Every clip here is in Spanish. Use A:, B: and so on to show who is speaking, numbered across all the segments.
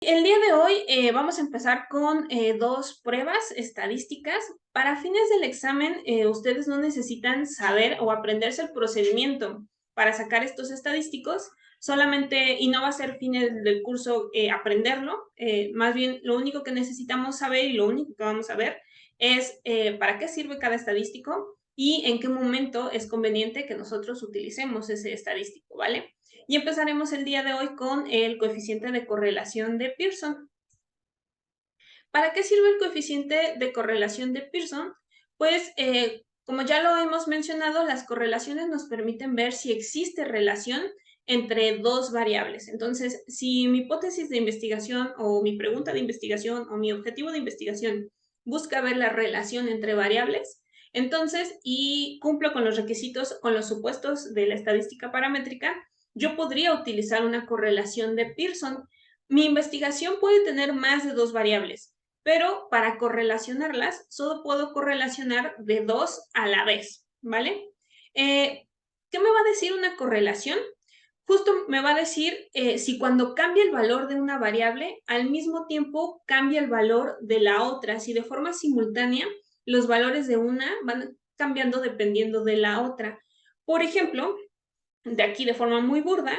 A: El día de hoy vamos a empezar con dos pruebas estadísticas. Para fines del examen, ustedes no necesitan saber o aprenderse el procedimiento para sacar estos estadísticos, solamente, y no va a ser fines del curso aprenderlo, más bien lo único que necesitamos saber y lo único que vamos a ver es para qué sirve cada estadístico y en qué momento es conveniente que nosotros utilicemos ese estadístico, ¿vale? Y empezaremos el día de hoy con el coeficiente de correlación de Pearson. ¿Para qué sirve el coeficiente de correlación de Pearson? Pues, como ya lo hemos mencionado, las correlaciones nos permiten ver si existe relación entre dos variables. Entonces, si mi hipótesis de investigación o mi pregunta de investigación o mi objetivo de investigación busca ver la relación entre variables, entonces, y cumplo con los requisitos, con los supuestos de la estadística paramétrica, yo podría utilizar una correlación de Pearson. Mi investigación puede tener más de dos variables, pero para correlacionarlas, solo puedo correlacionar de dos a la vez, ¿vale? ¿Qué me va a decir una correlación? Justo me va a decir si cuando cambia el valor de una variable, al mismo tiempo cambia el valor de la otra, si de forma simultánea los valores de una van cambiando dependiendo de la otra. Por ejemplo, de aquí de forma muy burda,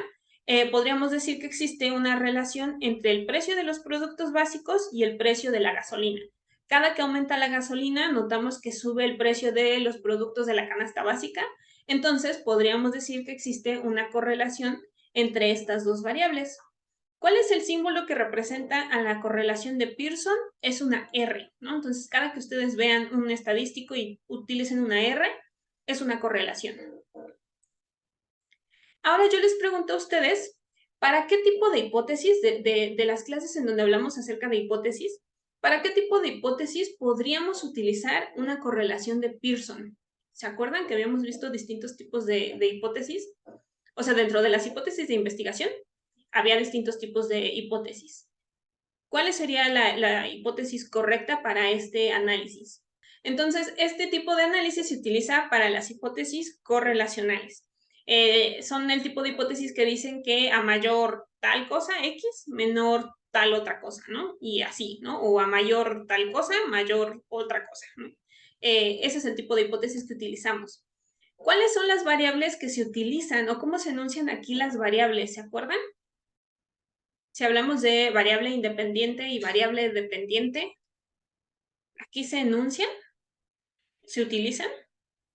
A: podríamos decir que existe una relación entre el precio de los productos básicos y el precio de la gasolina. Cada que aumenta la gasolina, notamos que sube el precio de los productos de la canasta básica. Entonces, podríamos decir que existe una correlación entre estas dos variables. ¿Cuál es el símbolo que representa a la correlación de Pearson? Es una R, ¿no? Entonces, cada que ustedes vean un estadístico y utilicen una R, es una correlación. Ahora yo les pregunto a ustedes, ¿para qué tipo de hipótesis, de las clases en donde hablamos acerca de hipótesis, para qué tipo de hipótesis podríamos utilizar una correlación de Pearson? ¿Se acuerdan que habíamos visto distintos tipos de hipótesis? O sea, dentro de las hipótesis de investigación, había distintos tipos de hipótesis. ¿Cuál sería la hipótesis correcta para este análisis? Entonces, este tipo de análisis se utiliza para las hipótesis correlacionales. Son el tipo de hipótesis que dicen que a mayor tal cosa X, menor tal otra cosa, ¿no? Y así, ¿no? O a mayor tal cosa, mayor otra cosa, ¿no? Ese es el tipo de hipótesis que utilizamos. ¿Cuáles son las variables que se utilizan o cómo se enuncian aquí las variables? ¿Se acuerdan? Si hablamos de variable independiente y variable dependiente, aquí se enuncian, se utilizan.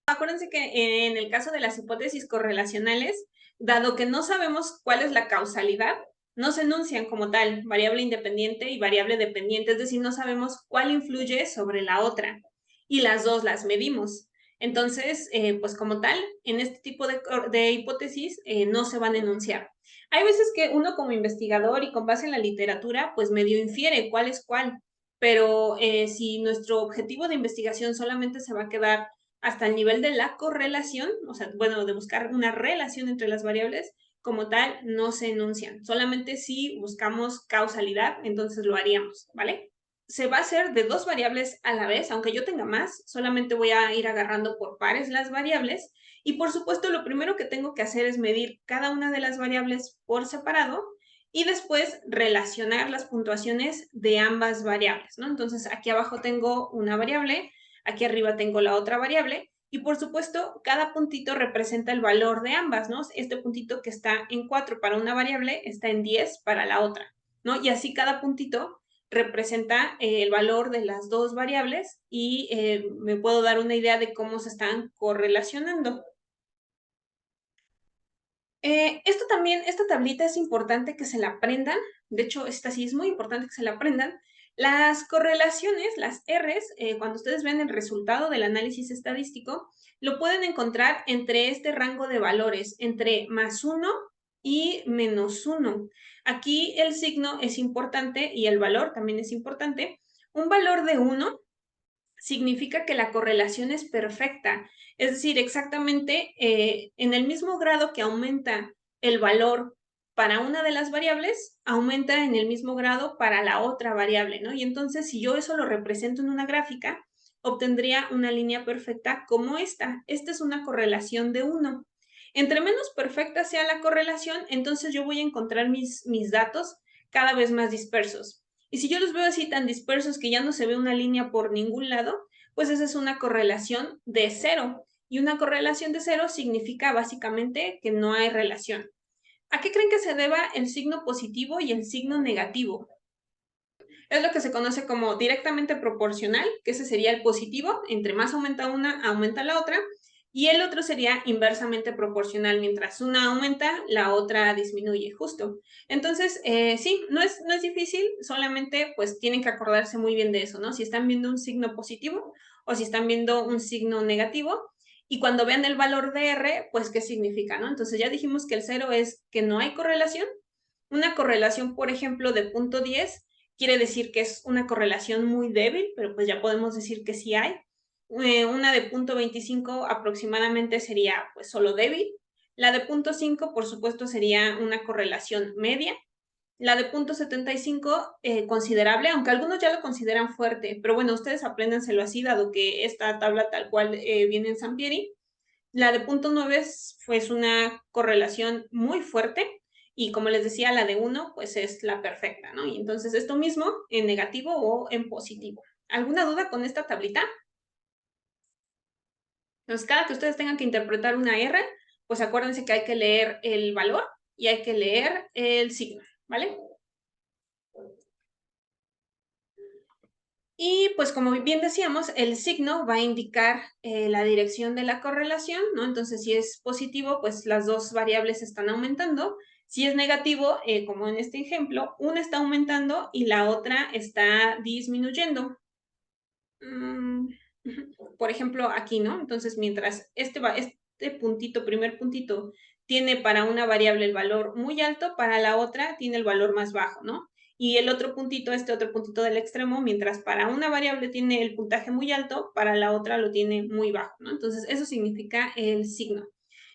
A: Acuérdense que en el caso de las hipótesis correlacionales, dado que no sabemos cuál es la causalidad, no se enuncian como tal variable independiente y variable dependiente, es decir, no sabemos cuál influye sobre la otra y las dos las medimos. Entonces, pues como tal, en este tipo de hipótesis no se van a enunciar. Hay veces que uno como investigador y con base en la literatura, pues medio infiere cuál es cuál, pero si nuestro objetivo de investigación solamente se va a quedar hasta el nivel de la correlación, o sea, bueno, de buscar una relación entre las variables, como tal, no se enuncian. Solamente si buscamos causalidad, entonces lo haríamos, ¿vale? Se va a hacer de dos variables a la vez, aunque yo tenga más, solamente voy a ir agarrando por pares las variables. Y por supuesto, lo primero que tengo que hacer es medir cada una de las variables por separado y después relacionar las puntuaciones de ambas variables, ¿no? Entonces, aquí abajo tengo una variable, aquí arriba tengo la otra variable, y por supuesto, cada puntito representa el valor de ambas, ¿no? Este puntito que está en 4 para una variable está en 10 para la otra, ¿no? Y así cada puntito representa el valor de las dos variables y me puedo dar una idea de cómo se están correlacionando. Esto también, esta tablita es importante que se la aprendan. De hecho, esta sí es muy importante que se la aprendan. Las correlaciones, las Rs, cuando ustedes ven el resultado del análisis estadístico, lo pueden encontrar entre este rango de valores, entre +1 y -1. Aquí el signo es importante y el valor también es importante. Un valor de 1 significa que la correlación es perfecta, es decir, exactamente en el mismo grado que aumenta el valor para una de las variables, aumenta en el mismo grado para la otra variable, ¿no? Y entonces, si yo eso lo represento en una gráfica, obtendría una línea perfecta como esta. Esta es una correlación de 1. Entre menos perfecta sea la correlación, entonces yo voy a encontrar mis datos cada vez más dispersos. Y si yo los veo así tan dispersos que ya no se ve una línea por ningún lado, pues esa es una correlación de 0. Y una correlación de 0 significa básicamente que no hay relación. ¿A qué creen que se deba el signo positivo y el signo negativo? Es lo que se conoce como directamente proporcional, que ese sería el positivo, entre más aumenta una, aumenta la otra, y el otro sería inversamente proporcional, mientras una aumenta, la otra disminuye, justo. Entonces, sí, no es difícil, solamente pues tienen que acordarse muy bien de eso, ¿no? Si están viendo un signo positivo o si están viendo un signo negativo, y cuando vean el valor de R, pues ¿qué significa, no? Entonces ya dijimos que el 0 es que no hay correlación. Una correlación, por ejemplo, de 0.10 quiere decir que es una correlación muy débil, pero pues ya podemos decir que sí hay. Una de 0.25 aproximadamente sería pues solo débil. La de 0.5, por supuesto, sería una correlación media. La de 0.75, considerable, aunque algunos ya lo consideran fuerte, pero bueno, ustedes apréndanselo así, dado que esta tabla tal cual viene en Sampieri. La de 0.9 es pues, una correlación muy fuerte y como les decía, la de 1 pues es la perfecta, ¿no? Y entonces esto mismo en negativo o en positivo. ¿Alguna duda con esta tablita? Entonces, cada que ustedes tengan que interpretar una R, pues acuérdense que hay que leer el valor y hay que leer el signo, ¿vale? Y pues como bien decíamos, el signo va a indicar la dirección de la correlación, ¿no? Entonces, si es positivo, pues las dos variables están aumentando. Si es negativo, como en este ejemplo, una está aumentando y la otra está disminuyendo. Por ejemplo, aquí, ¿no? Entonces, mientras este puntito, primer puntito, tiene para una variable el valor muy alto, para la otra tiene el valor más bajo, ¿no? Y el otro puntito, este otro puntito del extremo, mientras para una variable tiene el puntaje muy alto, para la otra lo tiene muy bajo, ¿no? Entonces, eso significa el signo.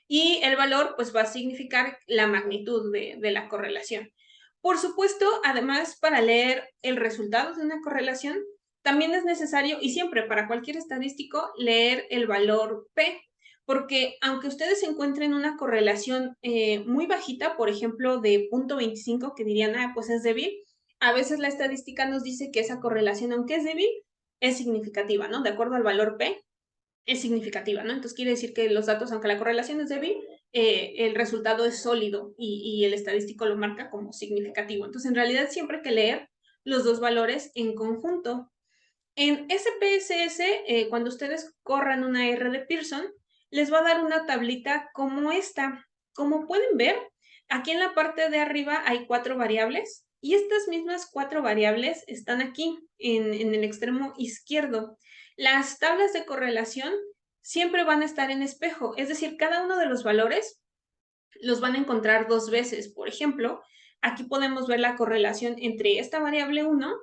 A: Y el valor, pues, va a significar la magnitud de la correlación. Por supuesto, además, para leer el resultado de una correlación, también es necesario, y siempre para cualquier estadístico, leer el valor P, porque aunque ustedes encuentren una correlación muy bajita, por ejemplo, de 0.25, que dirían, pues es débil, a veces la estadística nos dice que esa correlación, aunque es débil, es significativa, ¿no? De acuerdo al valor P, es significativa, ¿no? Entonces quiere decir que los datos, aunque la correlación es débil, el resultado es sólido y el estadístico lo marca como significativo. Entonces, en realidad siempre hay que leer los dos valores en conjunto. En SPSS, cuando ustedes corran una R de Pearson, les va a dar una tablita como esta. Como pueden ver, aquí en la parte de arriba hay 4 variables y estas mismas 4 variables están aquí, en el extremo izquierdo. Las tablas de correlación siempre van a estar en espejo, es decir, cada uno de los valores los van a encontrar 2 veces. Por ejemplo, aquí podemos ver la correlación entre esta variable 1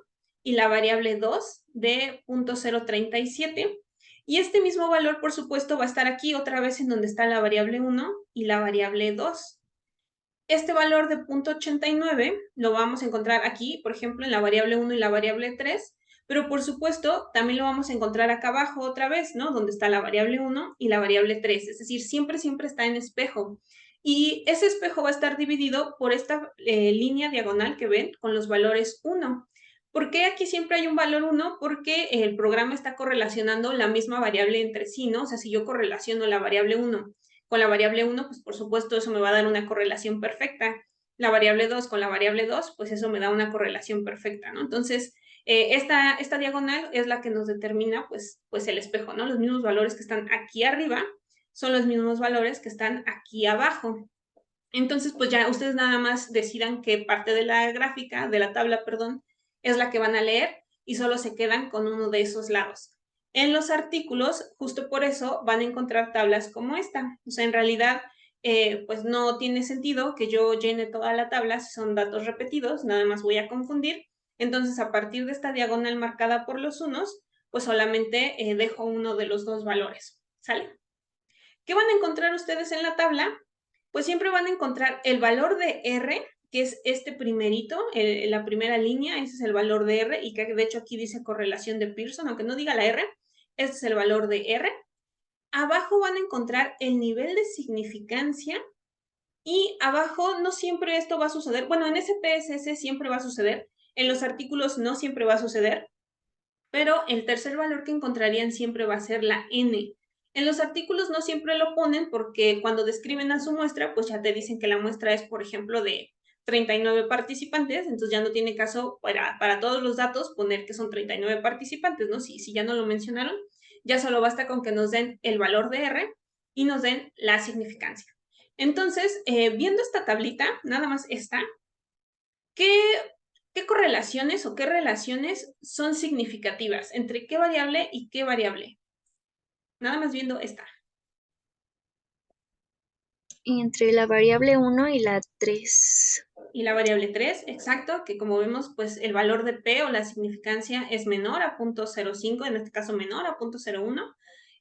A: y la variable 2 de 0.037. Y este mismo valor, por supuesto, va a estar aquí otra vez en donde está la variable 1 y la variable 2. Este valor de 0.89 lo vamos a encontrar aquí, por ejemplo, en la variable 1 y la variable 3, pero por supuesto también lo vamos a encontrar acá abajo otra vez, ¿no? Donde está la variable 1 y la variable 3, es decir, siempre está en espejo. Y ese espejo va a estar dividido por esta línea diagonal que ven con los valores 1. ¿Por qué aquí siempre hay un valor 1? Porque el programa está correlacionando la misma variable entre sí, ¿no? O sea, si yo correlaciono la variable 1 con la variable 1, pues por supuesto eso me va a dar una correlación perfecta. La variable 2 con la variable 2, pues eso me da una correlación perfecta, ¿no? Entonces, esta diagonal es la que nos determina, pues el espejo, ¿no? Los mismos valores que están aquí arriba son los mismos valores que están aquí abajo. Entonces, pues ya ustedes nada más decidan qué parte de la gráfica, de la tabla, perdón, es la que van a leer y solo se quedan con uno de esos lados. En los artículos, justo por eso, van a encontrar tablas como esta. O sea, en realidad, pues no tiene sentido que yo llene toda la tabla si son datos repetidos, nada más voy a confundir. Entonces, a partir de esta diagonal marcada por los unos, pues solamente dejo uno de los dos valores, ¿sale? ¿Qué van a encontrar ustedes en la tabla? Pues siempre van a encontrar el valor de R, que es este primerito, la primera línea, ese es el valor de R, y que de hecho aquí dice correlación de Pearson, aunque no diga la R, este es el valor de R. Abajo van a encontrar el nivel de significancia Y abajo no siempre esto va a suceder. Bueno, en SPSS siempre va a suceder. En los artículos no siempre va a suceder. Pero el tercer valor que encontrarían siempre va a ser la N. En los artículos no siempre lo ponen porque cuando describen a su muestra, pues ya te dicen que la muestra es, por ejemplo, de 39 participantes, entonces ya no tiene caso para todos los datos poner que son 39 participantes, ¿no? Si ya no lo mencionaron, ya solo basta con que nos den el valor de R y nos den la significancia. Entonces, viendo esta tablita, nada más esta, ¿qué correlaciones o qué relaciones son significativas entre qué variable y qué variable? Nada más viendo esta.
B: Entre la variable 1 y la 3.
A: Y la variable 3, exacto, que como vemos, pues el valor de P o la significancia es menor a 0.05, en este caso menor a 0.01.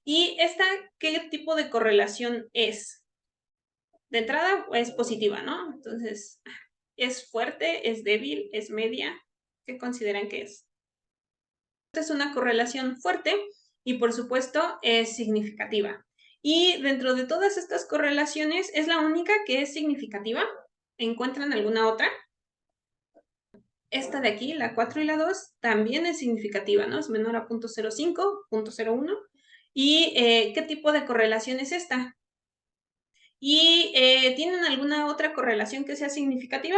A: ¿Y esta qué tipo de correlación es? De entrada es positiva, ¿no? Entonces, ¿es fuerte, es débil, es media? ¿Qué consideran que es? Es una correlación fuerte y por supuesto es significativa. Y dentro de todas estas correlaciones, ¿es la única que es significativa? ¿Encuentran alguna otra? Esta de aquí, la 4 y la 2, también es significativa, ¿no? Es menor a 0.05, 0.01. ¿Y qué tipo de correlación es esta? ¿Y tienen alguna otra correlación que sea significativa?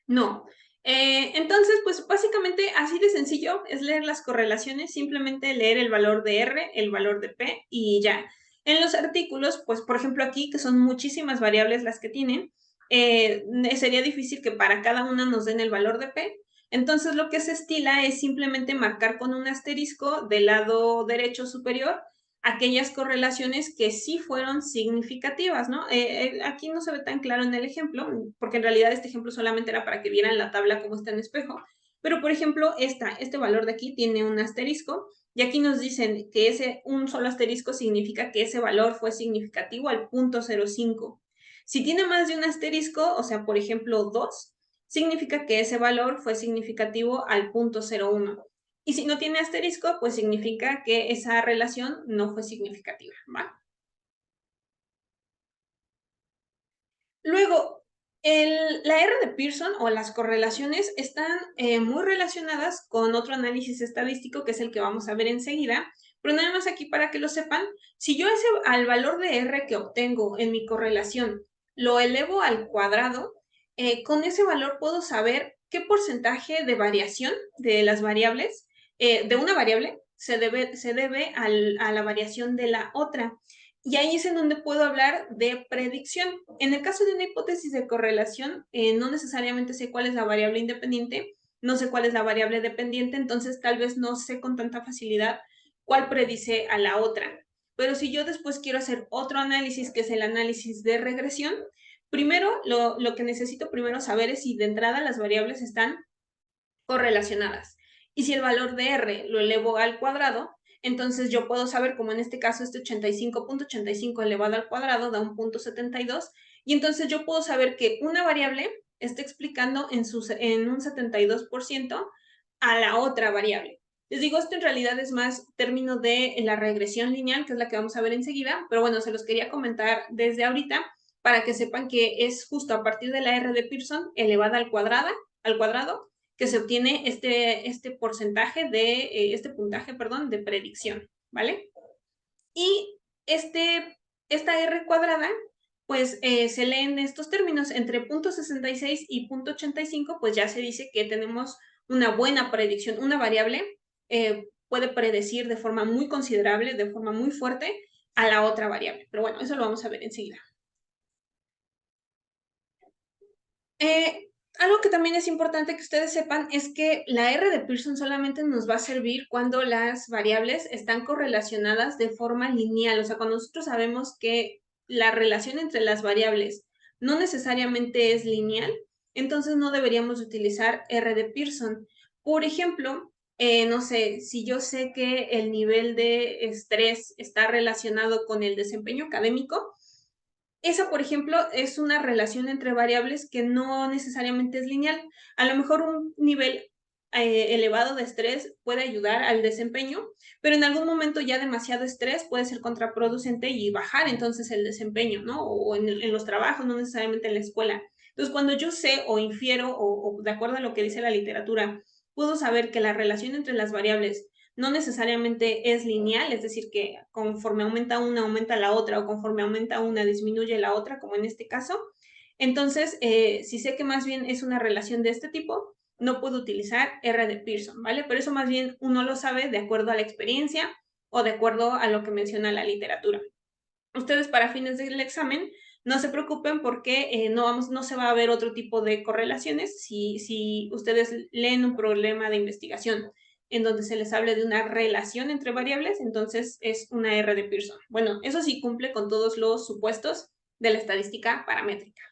A: No. Entonces, pues básicamente así de sencillo es leer las correlaciones, simplemente leer el valor de R, el valor de P y ya. En los artículos, pues por ejemplo aquí, que son muchísimas variables las que tienen, sería difícil que para cada una nos den el valor de P. Entonces lo que se estila es simplemente marcar con un asterisco del lado derecho superior aquellas correlaciones que sí fueron significativas, ¿no? Aquí no se ve tan claro en el ejemplo, porque en realidad este ejemplo solamente era para que vieran la tabla como está en espejo, pero por ejemplo, este valor de aquí tiene un asterisco, y aquí nos dicen que un solo asterisco significa que ese valor fue significativo al 0.05. Si tiene más de un asterisco, o sea, por ejemplo, 2, significa que ese valor fue significativo al 0.01. Y si no tiene asterisco, pues significa que esa relación no fue significativa, ¿vale? Luego, la R de Pearson o las correlaciones están muy relacionadas con otro análisis estadístico que es el que vamos a ver enseguida, pero nada más aquí para que lo sepan, si yo al valor de R que obtengo en mi correlación lo elevo al cuadrado, con ese valor puedo saber qué porcentaje de variación de las variables, de una variable, se debe a la variación de la otra. Y ahí es en donde puedo hablar de predicción. En el caso de una hipótesis de correlación, no necesariamente sé cuál es la variable independiente, no sé cuál es la variable dependiente, entonces tal vez no sé con tanta facilidad cuál predice a la otra. Pero si yo después quiero hacer otro análisis, que es el análisis de regresión, primero lo que necesito primero saber es si de entrada las variables están correlacionadas. Y si el valor de R lo elevo al cuadrado, entonces yo puedo saber, como en este caso, este 85.85 elevado al cuadrado da un 0.72, y entonces yo puedo saber que una variable está explicando en un 72% a la otra variable. Les digo, esto en realidad es más término de la regresión lineal, que es la que vamos a ver enseguida, pero bueno, se los quería comentar desde ahorita para que sepan que es justo a partir de la R de Pearson elevada al cuadrado, que se obtiene este porcentaje este puntaje, perdón, de predicción, ¿vale? Y esta R cuadrada, pues se lee en estos términos, entre 0.66 y 0.85, pues ya se dice que tenemos una buena predicción, una variable puede predecir de forma muy considerable, de forma muy fuerte, a la otra variable. Pero bueno, eso lo vamos a ver enseguida. Algo que también es importante que ustedes sepan es que la R de Pearson solamente nos va a servir cuando las variables están correlacionadas de forma lineal, o sea, cuando nosotros sabemos que la relación entre las variables no necesariamente es lineal, entonces no deberíamos utilizar R de Pearson. Por ejemplo, no sé, si yo sé que el nivel de estrés está relacionado con el desempeño académico, esa, por ejemplo, es una relación entre variables que no necesariamente es lineal. A lo mejor un nivel elevado de estrés puede ayudar al desempeño, pero en algún momento ya demasiado estrés puede ser contraproducente y bajar entonces el desempeño, ¿no? O en los trabajos, no necesariamente en la escuela. Entonces, cuando yo sé o infiero o de acuerdo a lo que dice la literatura, puedo saber que la relación entre las variables no necesariamente es lineal, es decir, que conforme aumenta una, aumenta la otra, o conforme aumenta una, disminuye la otra, como en este caso. Entonces, si sé que más bien es una relación de este tipo, no puedo utilizar R de Pearson, ¿vale? Pero eso más bien uno lo sabe de acuerdo a la experiencia o de acuerdo a lo que menciona la literatura. Ustedes para fines del examen no se preocupen porque no se va a ver otro tipo de correlaciones si ustedes leen un problema de investigación en donde se les hable de una relación entre variables, entonces es una R de Pearson. Bueno, eso sí cumple con todos los supuestos de la estadística paramétrica.